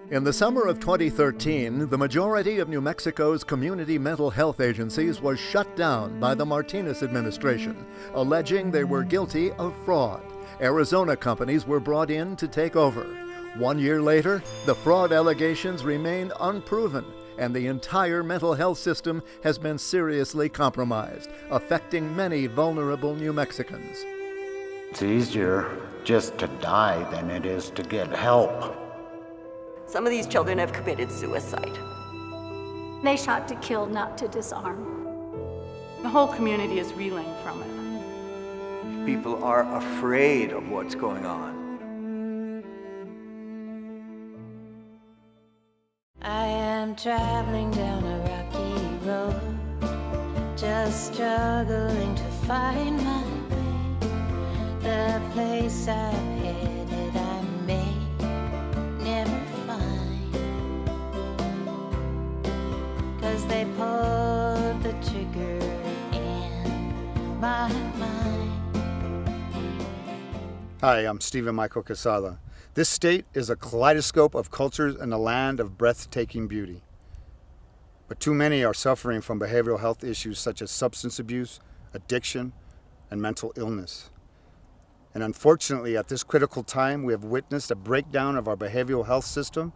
In the summer of 2013, the majority of New Mexico's community mental health agencies was shut down by the Martinez administration, alleging they were guilty of fraud. Arizona companies were brought in to take over. 1 year later, the fraud allegations remain unproven, and the entire mental health system has been seriously compromised, affecting many vulnerable New Mexicans. It's easier just to die than it is to get help. Some of these children have committed suicide. They shot to kill, not to disarm. The whole community is reeling from it. People are afraid of what's going on. I am traveling down a rocky road, just struggling to find my way. The place I'm headed I may never find, 'cause they pulled the trigger in my mind. Hi, I'm Stephen Michael Casada. This state is a kaleidoscope of cultures and a land of breathtaking beauty. But too many are suffering from behavioral health issues such as substance abuse, addiction, and mental illness. And unfortunately, at this critical time, we have witnessed a breakdown of our behavioral health system.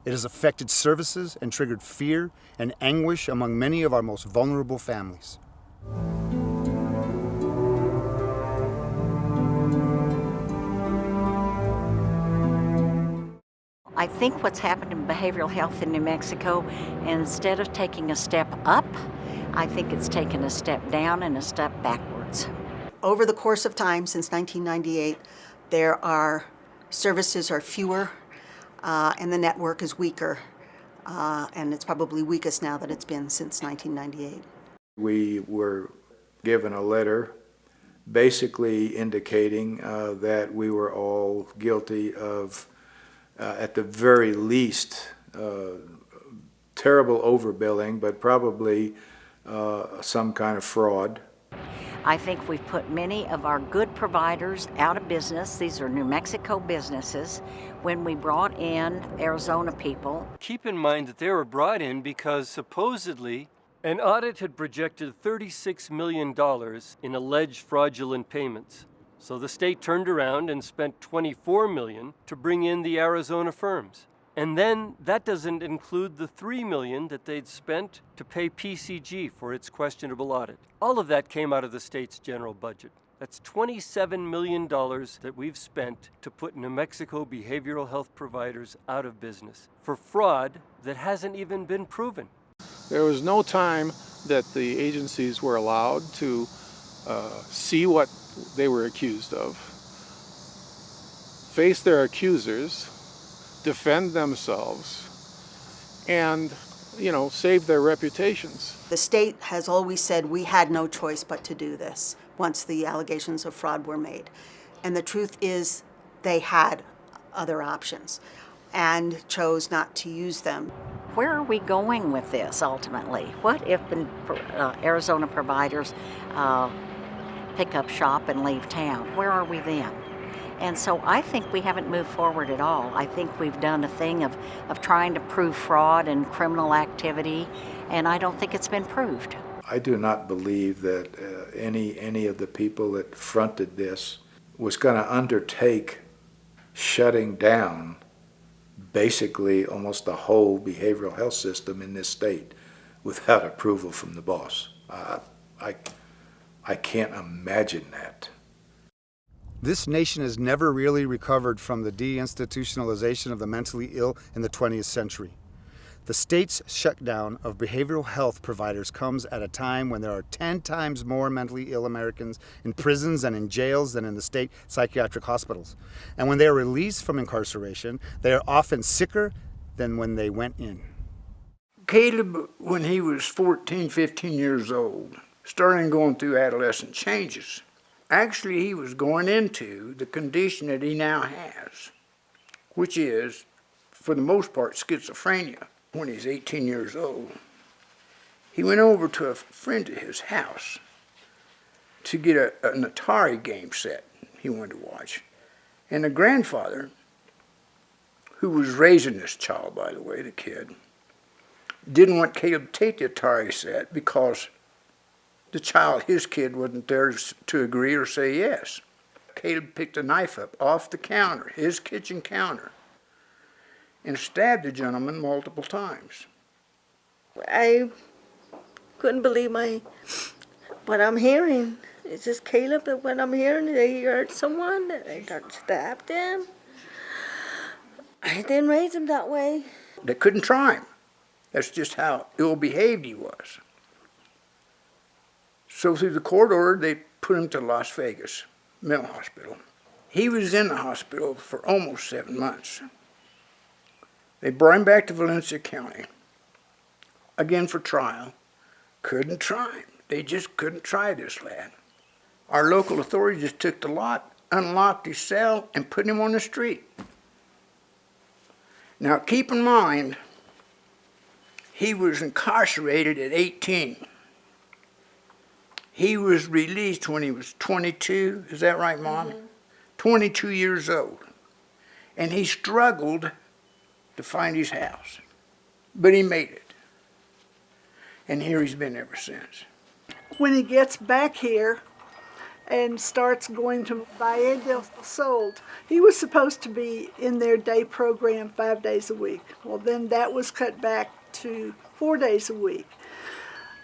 It has affected services and triggered fear and anguish among many of our most vulnerable families. I think what's happened in behavioral health in New Mexico, instead of taking a step up, I think it's taken a step down and a step backwards. Over the course of time, since 1998, services are fewer, and the network is weaker, and it's probably weakest now that it's been since 1998. We were given a letter basically indicating that we were all guilty of, at the very least, terrible overbilling, but probably some kind of fraud. I think we've put many of our good providers out of business. These are New Mexico businesses. When we brought in Arizona people. Keep in mind that they were brought in because supposedly an audit had projected $36 million in alleged fraudulent payments. So the state turned around and spent $24 million to bring in the Arizona firms. And then that doesn't include the $3 million that they'd spent to pay PCG for its questionable audit. All of that came out of the state's general budget. That's $27 million that we've spent to put New Mexico behavioral health providers out of business for fraud that hasn't even been proven. There was no time that the agencies were allowed to see what they were accused of, face their accusers, defend themselves, and, save their reputations. The state has always said we had no choice but to do this once the allegations of fraud were made. And the truth is they had other options and chose not to use them. Where are we going with this ultimately? What if the Arizona providers pick up shop and leave town? Where are we then? And so I think we haven't moved forward at all. I think we've done a thing of trying to prove fraud and criminal activity, and I don't think it's been proved. I do not believe that any of the people that fronted this was going to undertake shutting down basically almost the whole behavioral health system in this state without approval from the boss. I can't imagine that. This nation has never really recovered from the deinstitutionalization of the mentally ill in the 20th century. The state's shutdown of behavioral health providers comes at a time when there are 10 times more mentally ill Americans in prisons and in jails than in the state psychiatric hospitals. And when they are released from incarceration, they are often sicker than when they went in. Caleb, when he was 14, 15 years old, started going through adolescent changes. Actually, he was going into the condition that he now has, which is, for the most part, schizophrenia. When he's 18 years old, he went over to a friend of his house to get an Atari game set he wanted to watch. And the grandfather who was raising this child, by the way, the kid, didn't want Caleb to take the Atari set because the child, his kid, wasn't there to agree or say yes. Caleb picked a knife up off the counter, his kitchen counter, and stabbed the gentleman multiple times. I couldn't believe what I'm hearing. It's just Caleb, but what I'm hearing, they hurt someone, they stabbed him. I didn't raise him that way. They couldn't try him. That's just how ill-behaved he was. So through the court order, they put him to Las Vegas mental hospital. He was in the hospital for almost 7 months. They brought him back to Valencia County, again for trial. Couldn't try him. They just couldn't try this lad. Our local authorities just took the lot, unlocked his cell, and put him on the street. Now keep in mind, he was incarcerated at 18. He was released when he was 22, is that right, Mom? 22 years old. And he struggled to find his house, but he made it. And here he's been ever since. When he gets back here and starts going to Valle del Sol, he was supposed to be in their day program 5 days a week. Well, then that was cut back to 4 days a week.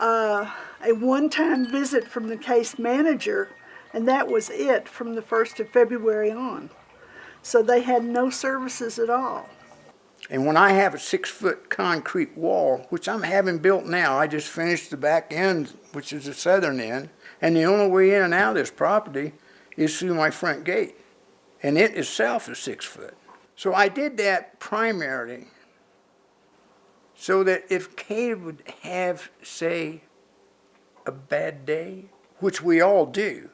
A one-time visit from the case manager, and that was it from the 1st of February on. So they had no services at all. And when I have a 6-foot concrete wall, which I'm having built now, I just finished the back end, which is the southern end, and the only way in and out of this property is through my front gate. And it itself is 6 foot. So I did that primarily so that if Caleb would have, say, a bad day, which we all do.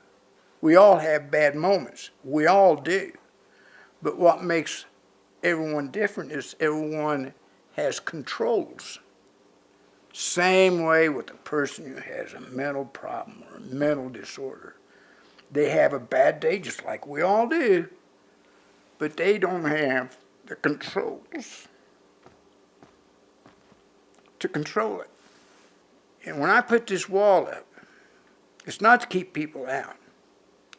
We all have bad moments. We all do. But what makes everyone different is everyone has controls. Same way with a person who has a mental problem or a mental disorder. They have a bad day just like we all do, but they don't have the controls to control it. And when I put this wall up, it's not to keep people out.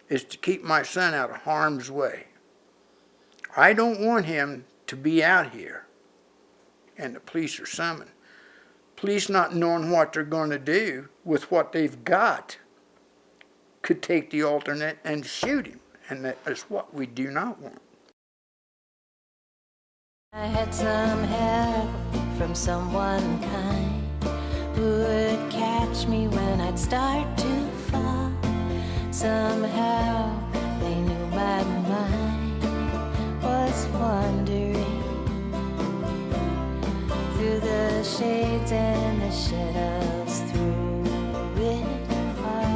It's to keep my son out of harm's way. I don't want him to be out here and the police are summoned. Police not knowing what they're going to do with what they've got could take the alternate and shoot him. And that is what we do not want. I had some help from someone kind who would catch me when I'd start to fall. Somehow they knew my mind was wandering through the shades and the shadows through it all.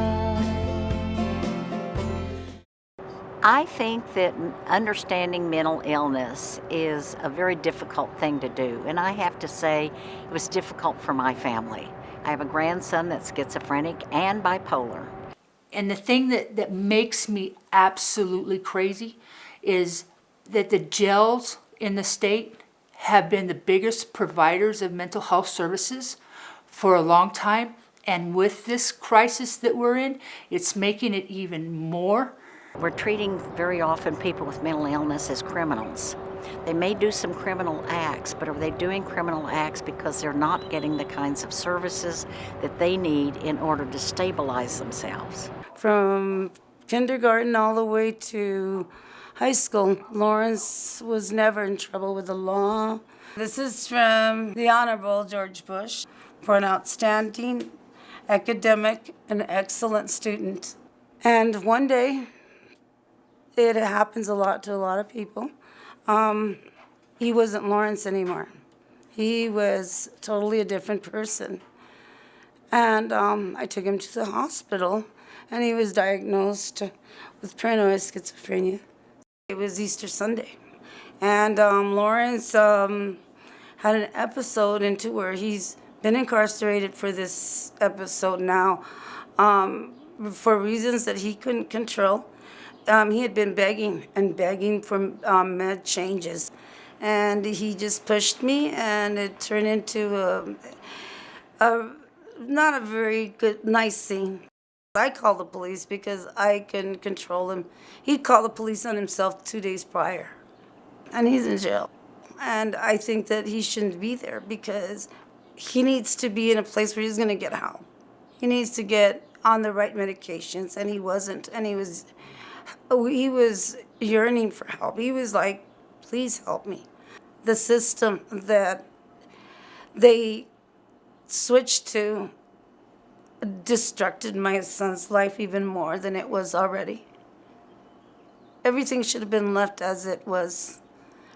I think that understanding mental illness is a very difficult thing to do, and I have to say it was difficult for my family. I have a grandson that's schizophrenic and bipolar. And the thing that makes me absolutely crazy is that the jails in the state have been the biggest providers of mental health services for a long time, and with this crisis that we're in, it's making it even more. We're treating very often people with mental illness as criminals. They may do some criminal acts, but are they doing criminal acts because they're not getting the kinds of services that they need in order to stabilize themselves? From kindergarten all the way to high school, Lawrence was never in trouble with the law. This is from the Honorable George Bush for an outstanding academic and excellent student. And one day, it happens a lot to a lot of people. He wasn't Lawrence anymore. He was totally a different person. And I took him to the hospital, and he was diagnosed with paranoid schizophrenia. It was Easter Sunday. And Lawrence had an episode into where he's been incarcerated for this episode now for reasons that he couldn't control. He had been begging and begging for med changes. and he just pushed me, and it turned into not a very good, nice scene. I called the police because I couldn't control him. He'd called the police on himself 2 days prior, and he's in jail. And I think that he shouldn't be there because he needs to be in a place where he's going to get help. He needs to get on the right medications, and he wasn't. And he was yearning for help. He was like, please help me. The system that they switched to destructed my son's life even more than it was already. Everything should have been left as it was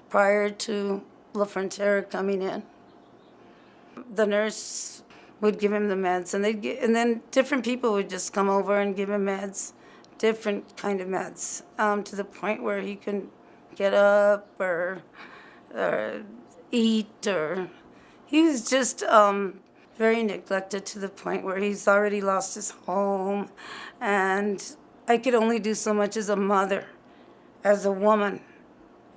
prior to La Frontera coming in. The nurse would give him the meds, and then different people would just come over and give him meds, different kind of meds, to the point where he couldn't get up or eat, or he was just very neglected to the point where he's already lost his home. And I could only do so much as a mother, as a woman.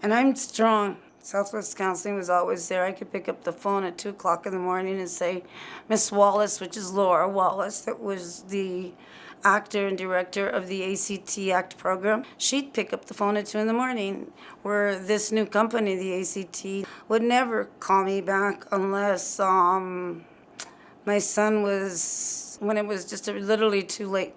And I'm strong. Southwest Counseling was always there. I could pick up the phone at 2 o'clock in the morning and say, Miss Wallace, which is Laura Wallace, that was the actor and director of the ACT ACT program. She'd pick up the phone at 2 in the morning, where this new company, the ACT, would never call me back unless my son was, when it was just literally too late.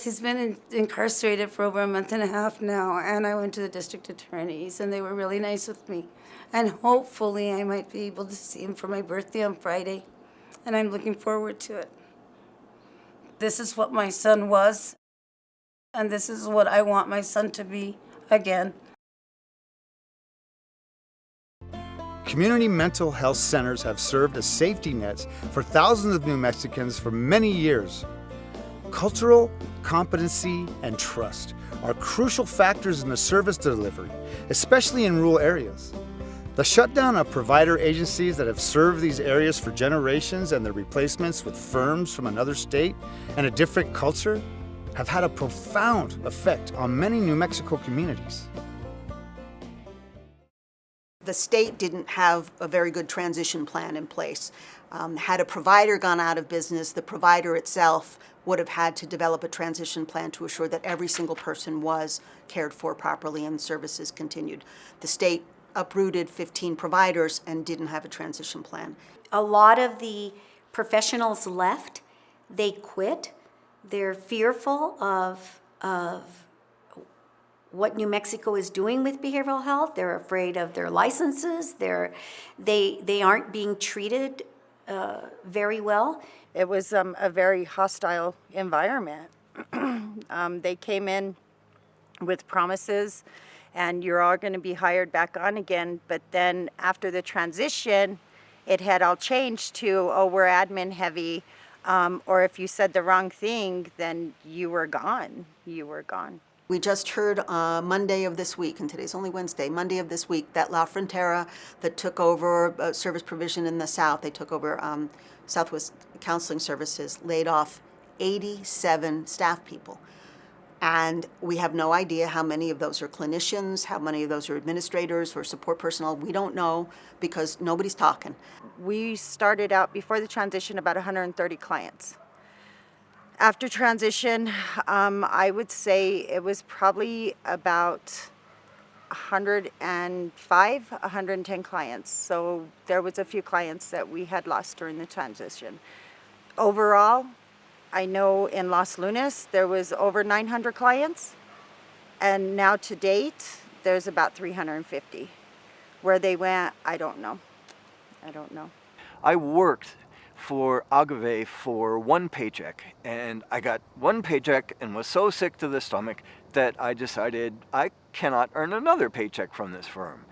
He's been incarcerated for over a month and a half now, and I went to the district attorneys, and they were really nice with me. And hopefully I might be able to see him for my birthday on Friday, and I'm looking forward to it. This is what my son was, and this is what I want my son to be again. Community mental health centers have served as safety nets for thousands of New Mexicans for many years. Cultural competency and trust are crucial factors in the service delivery, especially in rural areas. The shutdown of provider agencies that have served these areas for generations and their replacements with firms from another state and a different culture have had a profound effect on many New Mexico communities. The state didn't have a very good transition plan in place. Had a provider gone out of business, the provider itself would have had to develop a transition plan to assure that every single person was cared for properly and services continued. The state uprooted 15 providers and didn't have a transition plan. A lot of the professionals left. They quit. They're fearful of what New Mexico is doing with behavioral health. They're afraid of their licenses. They aren't being treated very well. It was a very hostile environment. They came in with promises, and you're all going to be hired back on again. But then after the transition, it had all changed to, oh, we're admin heavy, or if you said the wrong thing, then you were gone. You were gone. We just heard Monday of this week, and today's only Wednesday, Monday of this week, that La Frontera that took over service provision in the South, they took over Southwest Counseling Services, laid off 87 staff people. And we have no idea how many of those are clinicians, how many of those are administrators or support personnel. We don't know because nobody's talking. We started out before the transition about 130 clients. After transition, I would say it was probably about 105, 110 clients. So there was a few clients that we had lost during the transition. Overall, I know in Los Lunas there was over 900 clients, and now to date there's about 350. Where they went, I don't know. I worked for Agave for one paycheck, and I got one paycheck and was so sick to the stomach that I decided I cannot earn another paycheck from this firm.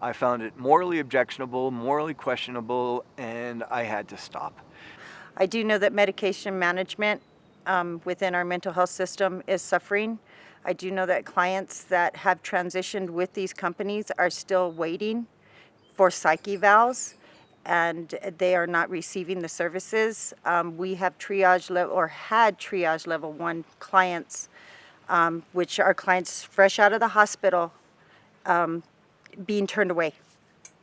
I found it morally objectionable, morally questionable, and I had to stop. I do know that medication management within our mental health system is suffering. I do know that clients that have transitioned with these companies are still waiting for psych evals, and they are not receiving the services. We have had triage level 1 clients, which are clients fresh out of the hospital, being turned away.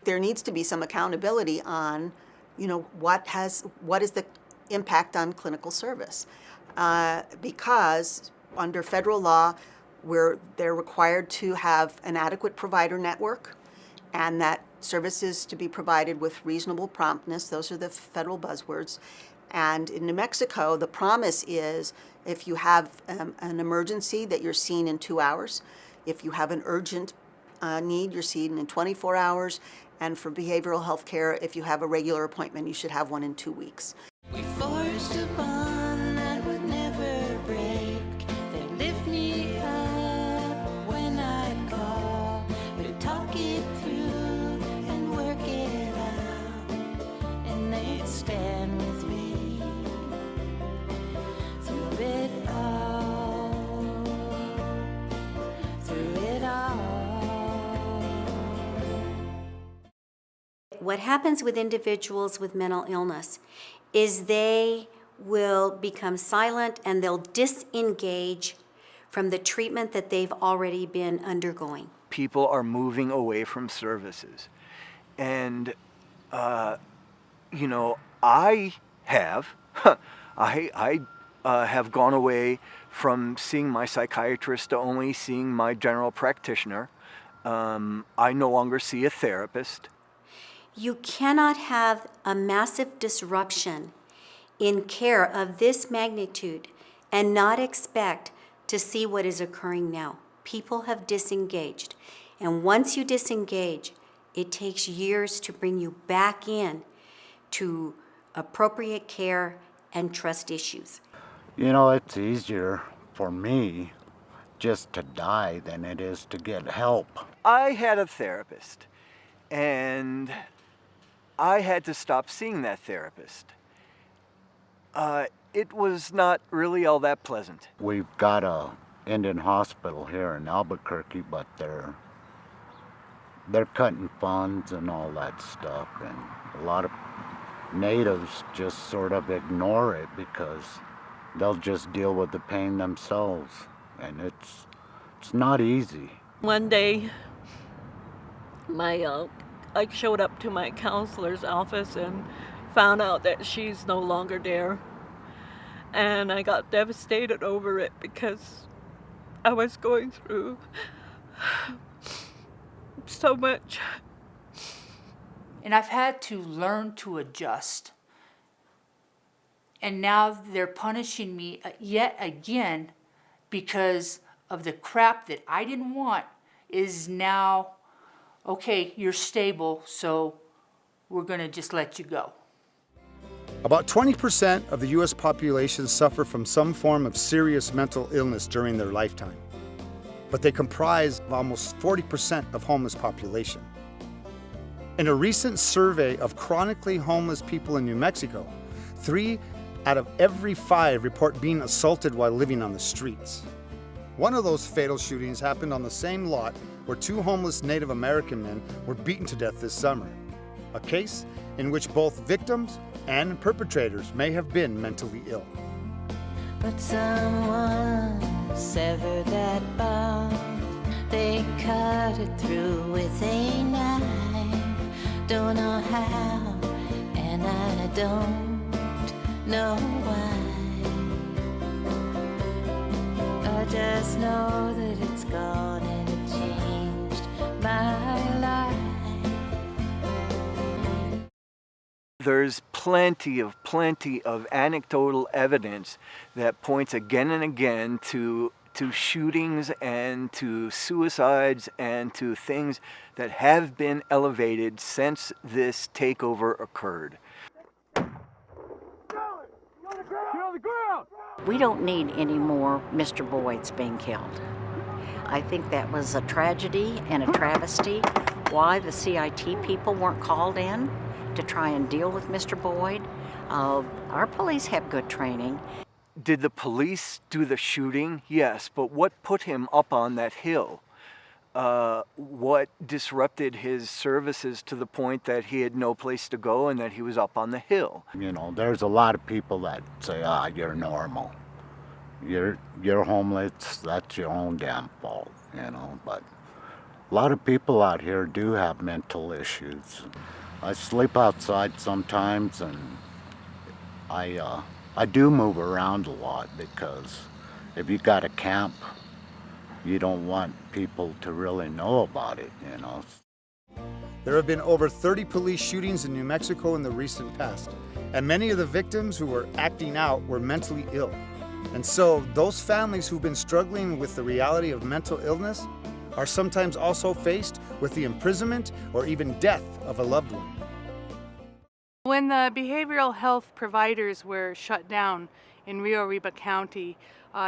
There needs to be some accountability on, what is the impact on clinical service? Because under federal law, they're required to have an adequate provider network, and that services to be provided with reasonable promptness. Those are the federal buzzwords. And in New Mexico, the promise is if you have an emergency that you're seen in 2 hours, if you have an urgent need, you're seen in 24 hours, and for behavioral health care, if you have a regular appointment, you should have one in 2 weeks. We forged a bond that would never break. They lift me up when I call. We talk it through and work it out, and they stand with me through it all, through it all. What happens with individuals with mental illness is they will become silent and they'll disengage from the treatment that they've already been undergoing. People are moving away from services. And, I have gone away from seeing my psychiatrist to only seeing my general practitioner. I no longer see a therapist. You cannot have a massive disruption in care of this magnitude and not expect to see what is occurring now. People have disengaged. And once you disengage, it takes years to bring you back in to appropriate care and trust issues. It's easier for me just to die than it is to get help. I had a therapist, and I had to stop seeing that therapist. It was not really all that pleasant. We've got a Indian hospital here in Albuquerque, but they're cutting funds and all that stuff, and a lot of natives just sort of ignore it because they'll just deal with the pain themselves, and it's not easy. One day, I showed up to my counselor's office and found out that she's no longer there. And I got devastated over it because I was going through so much. And I've had to learn to adjust. And now they're punishing me yet again because of the crap that I didn't want is now, okay, you're stable, so we're going to just let you go. About 20% of the U.S. population suffer from some form of serious mental illness during their lifetime, but they comprise almost 40% of homeless population. In a recent survey of chronically homeless people in New Mexico, 3 out of every 5 report being assaulted while living on the streets. One of those fatal shootings happened on the same lot where 2 homeless Native American men were beaten to death this summer, a case in which both victims and perpetrators may have been mentally ill. But someone severed that bond. They cut it through with a knife. Don't know how, and I don't know why. I just know that it's gone and it changed my life. There's plenty of anecdotal evidence that points again and again to shootings and to suicides and to things that have been elevated since this takeover occurred. We don't need any more Mr. Boyd's being killed. I think that was a tragedy and a travesty. Why the CIT people weren't called in to try and deal with Mr. Boyd. Our police have good training. Did the police do the shooting? Yes, but what put him up on that hill? What disrupted his services to the point that he had no place to go and that he was up on the hill? There's a lot of people that say, you're normal. You're homeless, that's your own damn fault, but A lot of people out here do have mental issues. I sleep outside sometimes, and I do move around a lot because if you got a camp, you don't want people to really know about it, you know. There have been over 30 police shootings in New Mexico in the recent past, and many of the victims who were acting out were mentally ill. And so those families who've been struggling with the reality of mental illness are sometimes also faced with the imprisonment or even death of a loved one. When the behavioral health providers were shut down in Rio Arriba County,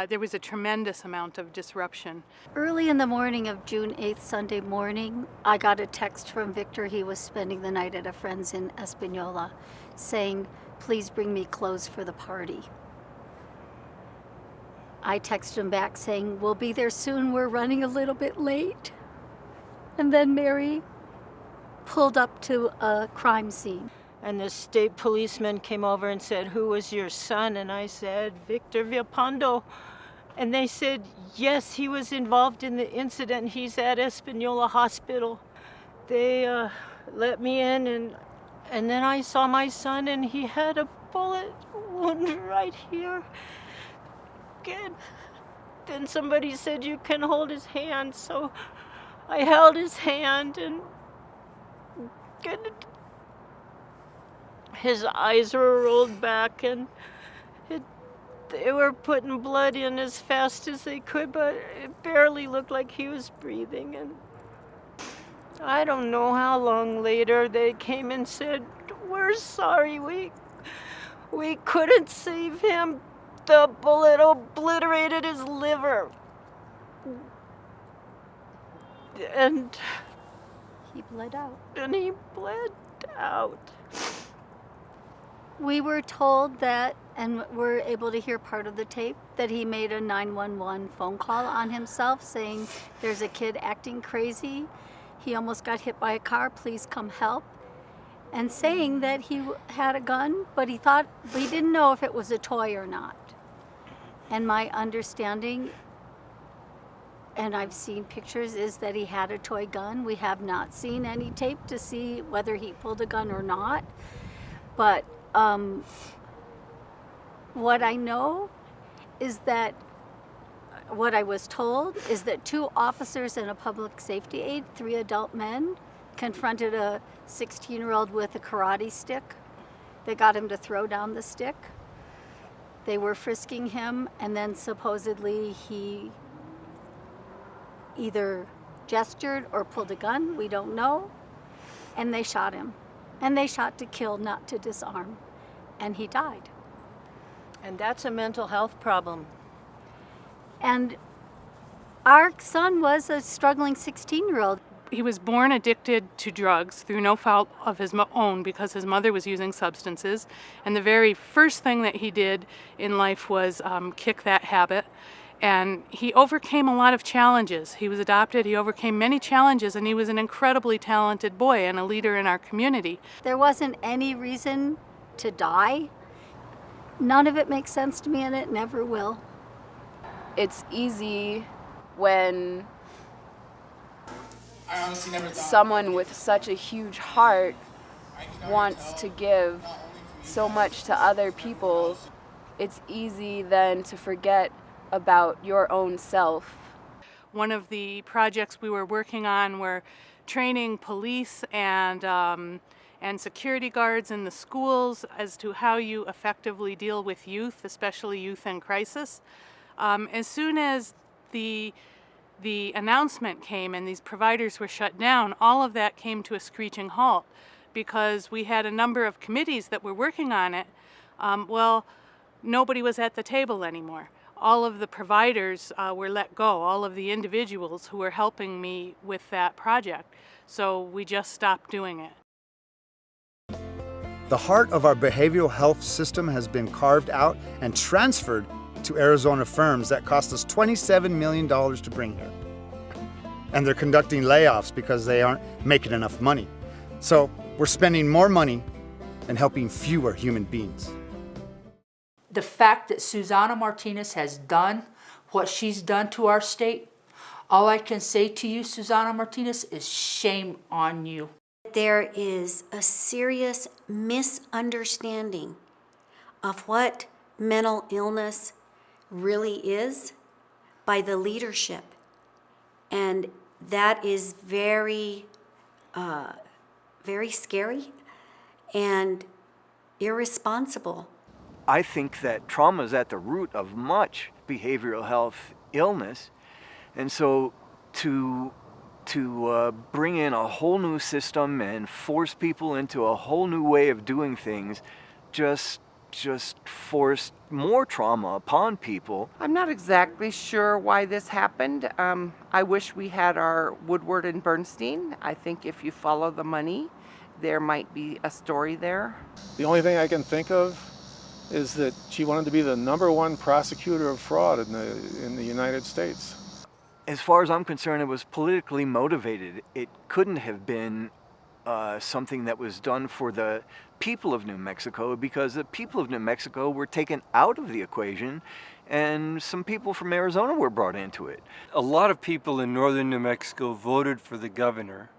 there was a tremendous amount of disruption. Early in the morning of June 8th, Sunday morning, I got a text from Victor. He was spending the night at a friend's in Espanola, saying, "Please bring me clothes for the party." I texted him back saying, "We'll be there soon, we're running a little bit late." And then Mary pulled up to a crime scene. And the state policeman came over and said, "Who was your son?" And I said, "Victor Villalpando." And they said, "Yes, he was involved in the incident. He's at Espanola Hospital." They let me in, and then I saw my son, and he had a bullet wound right here. And then somebody said, "You can hold his hand." So I held his hand, and his eyes were rolled back, and they were putting blood in as fast as they could, but it barely looked like he was breathing. And I don't know how long later they came and said, "We're sorry, we couldn't save him. The bullet obliterated his liver." And he bled out. And he bled out. We were told that, and we're able to hear part of the tape, that he made a 911 phone call on himself saying, "There's a kid acting crazy. He almost got hit by a car. Please come help." And saying that he had a gun, but he didn't know if it was a toy or not. And my understanding, and I've seen pictures, is that he had a toy gun. We have not seen any tape to see whether he pulled a gun or not. But what I know is that, what I was told is that 2 officers and a public safety aide, 3 adult men, confronted a 16-year-old with a karate stick. They got him to throw down the stick. They were frisking him, and then supposedly he either gestured or pulled a gun, we don't know, and they shot him. And they shot to kill, not to disarm, and he died. And that's a mental health problem. And our son was a struggling 16-year-old. He was born addicted to drugs through no fault of his own because his mother was using substances. And the very first thing that he did in life was kick that habit. And he overcame a lot of challenges. He was adopted, he overcame many challenges, and he was an incredibly talented boy and a leader in our community. There wasn't any reason to die. None of it makes sense to me, and it never will. It's easy when someone with such a huge heart wants to give so much to other people. It's easy then to forget about your own self. One of the projects we were working on were training police and security guards in the schools as to how you effectively deal with youth, especially youth in crisis. As soon as the announcement came and these providers were shut down, all of that came to a screeching halt because we had a number of committees that were working on it. Nobody was at the table anymore. All of the providers were let go, all of the individuals who were helping me with that project. So we just stopped doing it. The heart of our behavioral health system has been carved out and transferred to Arizona firms that cost us $27 million to bring here. And they're conducting layoffs because they aren't making enough money. So we're spending more money and helping fewer human beings. The fact that Susana Martinez has done what she's done to our state, All I can say to you, Susana Martinez, is shame on you. There is a serious misunderstanding of what mental illness really is by the leadership. And that is very, very scary and irresponsible. I think that trauma is at the root of much behavioral health illness. And so to bring in a whole new system and force people into a whole new way of doing things just forced more trauma upon people. I'm not exactly sure why this happened. I wish we had our Woodward and Bernstein. I think if you follow the money, there might be a story there. The only thing I can think of is that she wanted to be the #1 prosecutor of fraud in the United States. As far as I'm concerned, it was politically motivated. It couldn't have been something that was done for the people of New Mexico, because the people of New Mexico were taken out of the equation and some people from Arizona were brought into it. A lot of people in northern New Mexico voted for the governor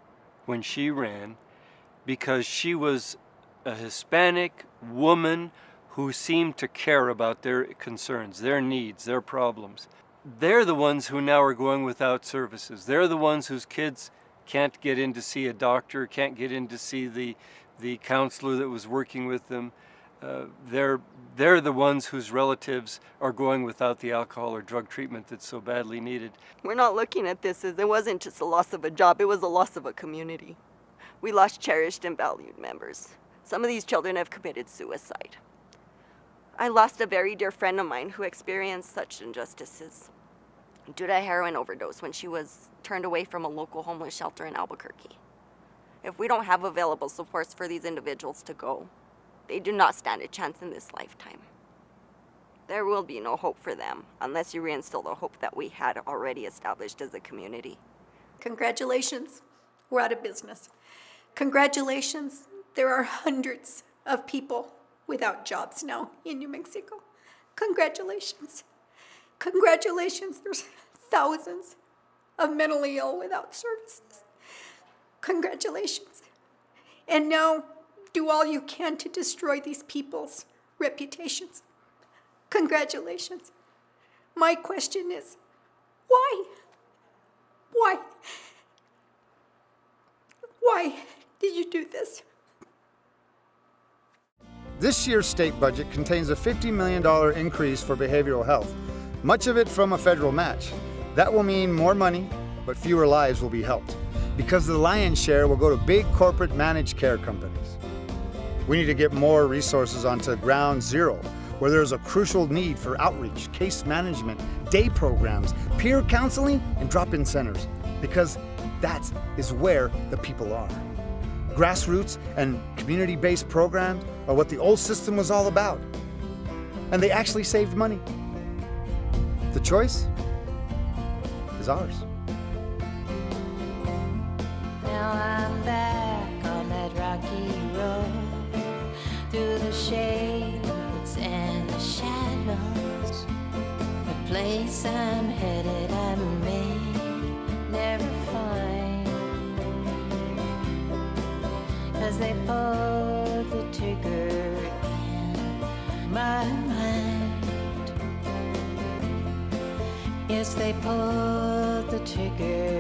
when she ran because she was a Hispanic woman who seemed to care about their concerns, their needs, their problems. They're the ones who now are going without services. They're the ones whose kids can't get in to see a doctor, can't get in to see the counselor that was working with them. They're the ones whose relatives are going without the alcohol or drug treatment that's so badly needed. We're not looking at this as it wasn't just a loss of a job, it was a loss of a community. We lost cherished and valued members. Some of these children have committed suicide. I lost a very dear friend of mine who experienced such injustices due to a heroin overdose when she was turned away from a local homeless shelter in Albuquerque. If we don't have available supports for these individuals to go, they do not stand a chance in this lifetime. There will be no hope for them unless you reinstill the hope that we had already established as a community. Congratulations, we're out of business. Congratulations, there are hundreds of people without jobs now in New Mexico. Congratulations. Congratulations, there's thousands of mentally ill without services. Congratulations. And now do all you can to destroy these people's reputations. Congratulations. My question is, why? Why? Why did you do this? This year's state budget contains a $50 million increase for behavioral health, much of it from a federal match. That will mean more money, but fewer lives will be helped, because the lion's share will go to big corporate managed care companies. We need to get more resources onto ground zero, where there's a crucial need for outreach, case management, day programs, peer counseling, and drop-in centers, because that is where the people are. Grassroots and community-based programs are what the old system was all about. And they actually saved money. The choice is ours. Now I'm back on that rocky road, through the shades and the shadows. The place I'm headed I may never find, 'cause they pulled the trigger in my mind. Yes, they pulled the trigger